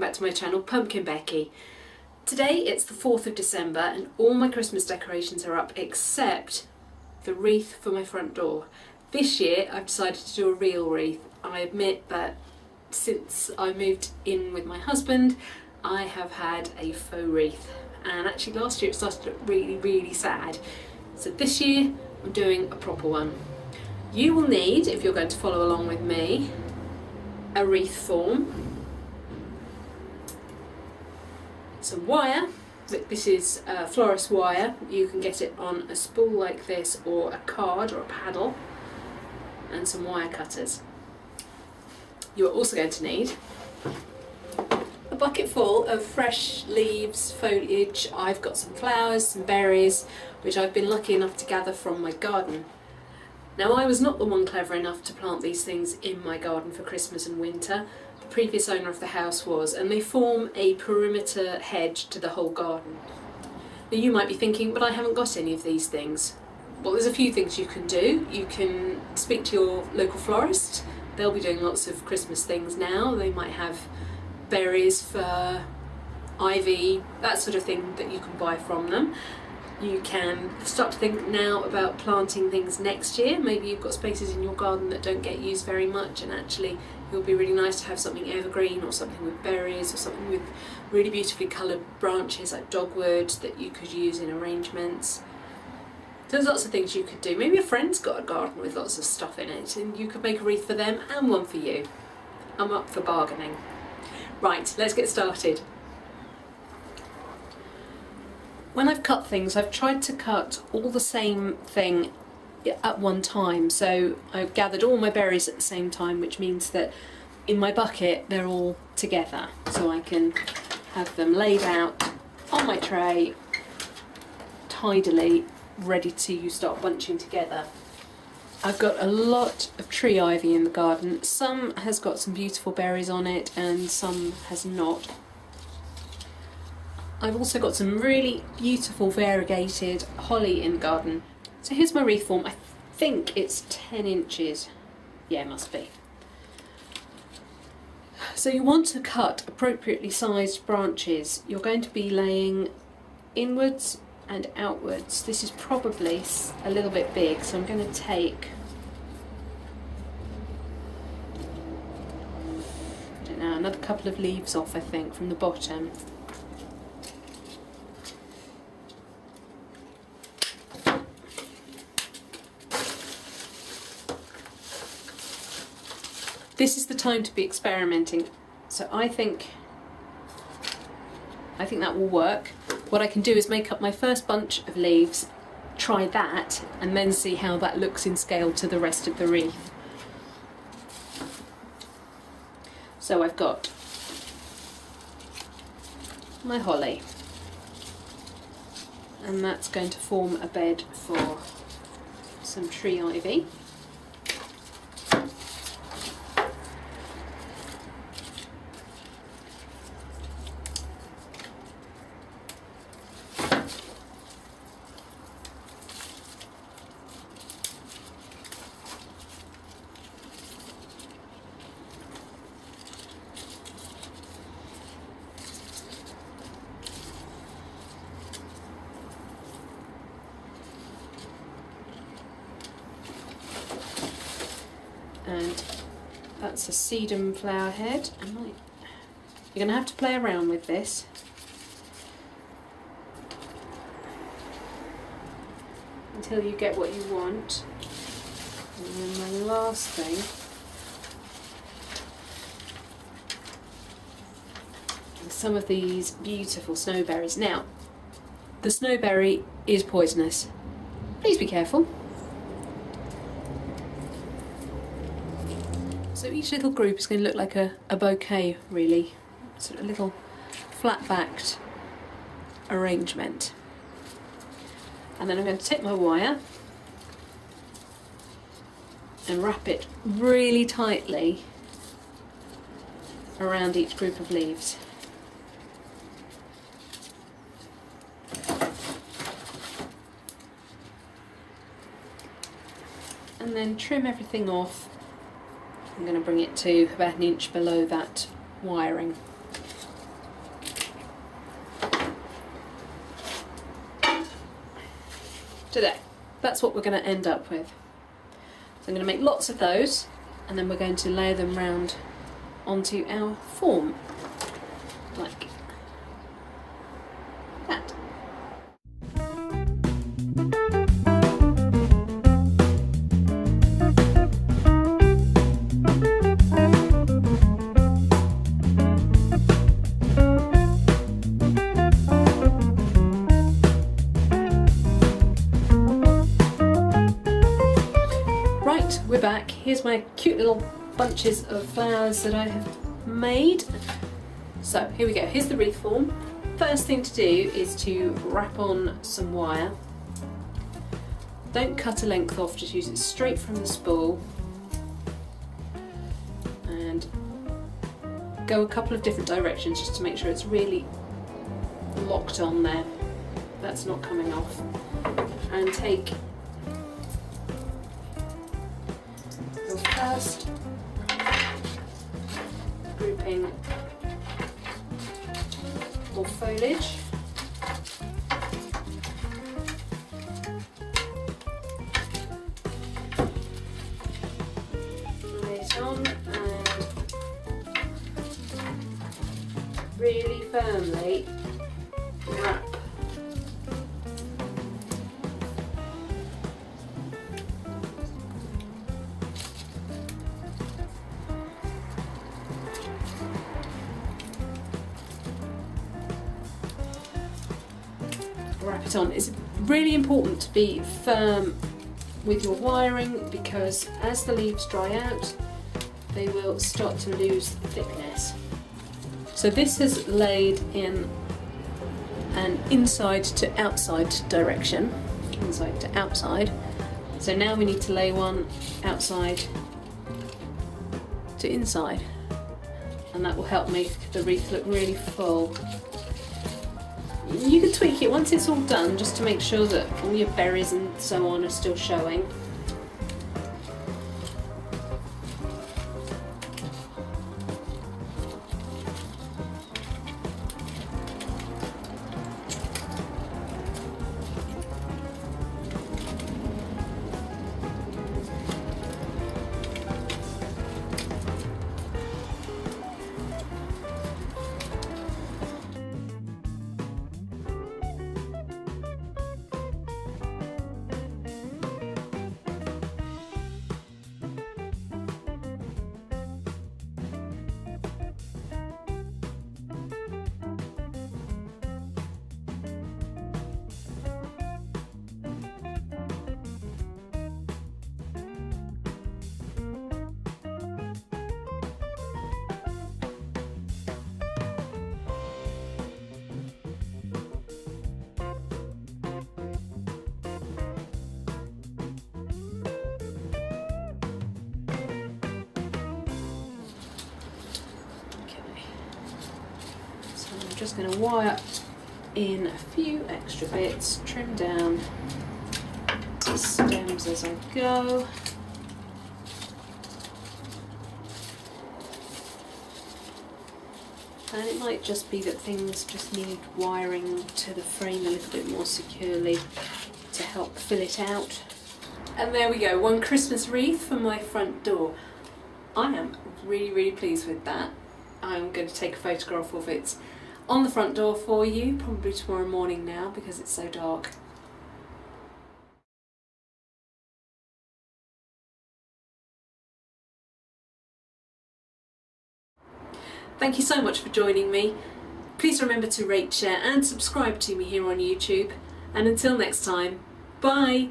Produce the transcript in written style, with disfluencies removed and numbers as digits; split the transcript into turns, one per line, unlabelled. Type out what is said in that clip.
welcome back to my channel, PumpkinBecki. Today it's the 4th of December and all my Christmas decorations are up except the wreath for my front door. This year I've decided to do a real wreath. I admit that since I moved in with my husband I have had a faux wreath, and actually last year it started to look really sad. So this year I'm doing a proper one. You will need, if you're going to follow along with me, a wreath form, some wire. This is florist wire. You can get it on a spool like this or a card or a paddle, and some wire cutters. You are also going to need a bucket full of fresh leaves, foliage. I've got some flowers, some berries, which I've been lucky enough to gather from my garden. Now, I was not the one clever enough to plant these things in my garden for Christmas and winter. The previous owner of the house was, and they form a perimeter hedge to the whole garden. Now you might be thinking, but I haven't got any of these things. Well, there's a few things you can do. You can speak to your local florist. They'll be doing lots of Christmas things now. They might have berries, fir, ivy, that sort of thing that you can buy from them. You can start to think now about planting things next year. Maybe you've got spaces in your garden that don't get used very much, and actually it would be really nice to have something evergreen or something with berries or something with really beautifully coloured branches like dogwood that you could use in arrangements. There's lots of things you could do. Maybe a friend's got a garden with lots of stuff in it and you could make a wreath for them and one for you. I'm up for bargaining. Right, let's get started. When I've cut things, I've tried to cut all the same thing at one time. So I've gathered all my berries at the same time, which means that in my bucket they're all together. So I can have them laid out on my tray, tidily, ready to start bunching together. I've got a lot of tree ivy in the garden. Some has got some beautiful berries on it and some has not. I've also got some really beautiful variegated holly in the garden. So here's my wreath form. I think it's 10 inches. Yeah, it must be. So you want to cut appropriately sized branches. You're going to be laying inwards and outwards. This is probably a little bit big, so I'm going to take, I don't know, another couple of leaves off, I think, from the bottom. This is the time to be experimenting, so I think that will work. What I can do is make up my first bunch of leaves, try that, and then see how that looks in scale to the rest of the wreath. So I've got my holly, and that's going to form a bed for some tree ivy. And that's a sedum flower head. You're going to have to play around with this. Until you get what you want. And then my last thing is some of these beautiful snowberries. Now, the snowberry is poisonous. Please be careful. So each little group is going to look like a bouquet, really. Sort of a little flat-backed arrangement. And then I'm going to take my wire and wrap it really tightly around each group of leaves. And then trim everything off. I'm going to bring it to about an inch below that wiring. today. That's what we're going to end up with. So I'm going to make lots of those, and then we're going to layer them round onto our form, like that. Right, we're back. Here's my cute little bunches of flowers that I have made. So here we go, here's the wreath form. First thing to do is to wrap on some wire. Don't cut a length off, just use it straight from the spool and go a couple of different directions just to make sure it's really locked on there. That's not coming off. And take your first grouping or foliage. Lay it on and really firmly wrap. Wrap it on. It's really important to be firm with your wiring because as the leaves dry out they will start to lose thickness. So this has laid in an inside to outside direction, inside to outside. So now we need to lay one outside to inside, and that will help make the wreath look really full. You can tweak it once it's all done just to make sure that all your berries and so on are still showing. Just going to wire in a few extra bits, trim down the stems as I go. And it might just be that things just need wiring to the frame a little bit more securely to help fill it out. And there we go, one Christmas wreath for my front door. I am really pleased with that. I'm going to take a photograph of it on the front door for you, probably tomorrow morning now because it's so dark. Thank you so much for joining me. Please remember to rate, share and subscribe to me here on YouTube. And until next time, bye!